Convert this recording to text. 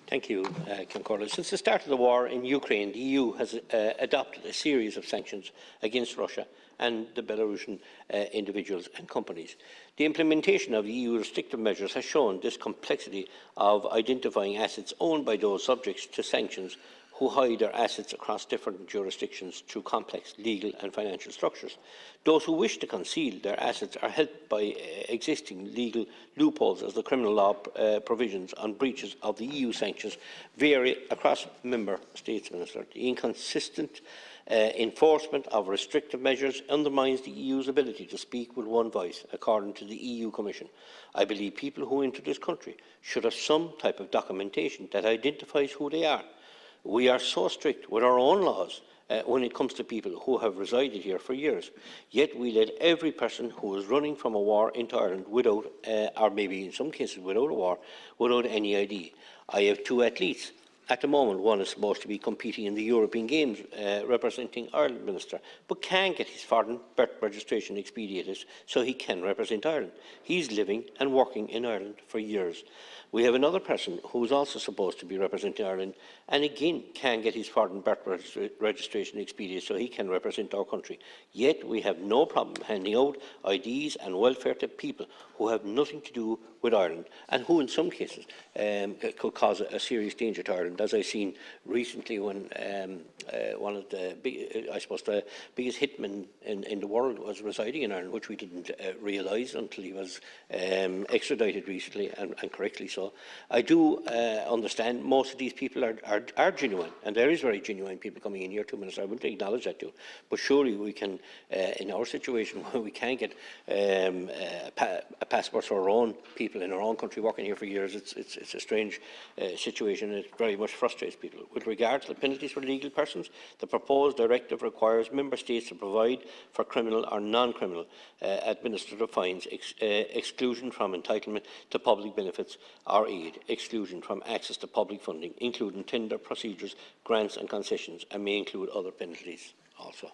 Thank you, Concordia. Since the start of the war in Ukraine, the EU has adopted a series of sanctions against Russia and the Belarusian individuals and companies. The implementation of the EU restrictive measures has shown this complexity of identifying assets owned by those subject to sanctions who hide their assets across different jurisdictions through complex legal and financial structures. Those who wish to conceal their assets are helped by existing legal loopholes, as the criminal law provisions on breaches of the EU sanctions vary across member states. Minister, the inconsistent enforcement of restrictive measures undermines the EU's ability to speak with one voice, according to the EU Commission. I believe people who enter this country should have some type of documentation that identifies who they are. We are so strict with our own laws when it comes to people who have resided here for years, yet we let every person who is running from a war into Ireland without, or maybe in some cases without a war, without any ID. I have two athletes. At the moment, one is supposed to be competing in the European Games representing Ireland, Minister, but can't get his foreign birth registration expedited so he can represent Ireland. He's living and working in Ireland for years. We have another person who is also supposed to be representing Ireland and again can't get his foreign birth registration expedited so he can represent our country. Yet we have no problem handing out IDs and welfare to people who have nothing to do with Ireland and who in some cases could cause a serious danger to Ireland, as I've seen recently when one of the biggest hitmen in the world was residing in Ireland, which we didn't realise until he was extradited recently, and correctly so. I do understand most of these people are genuine, and there is very genuine people coming in here too, Minister. I wouldn't acknowledge that too. But surely we can, in our situation where we can't get a passport for our own people in our own country working here for years, it's a strange situation, and it very much frustrates people. With regard to the penalties for legal persons, the proposed directive requires Member States to provide for criminal or non-criminal administrative fines, exclusion from entitlement to public benefits or aid, exclusion from access to public funding, including tender procedures, grants and concessions, and may include other penalties also.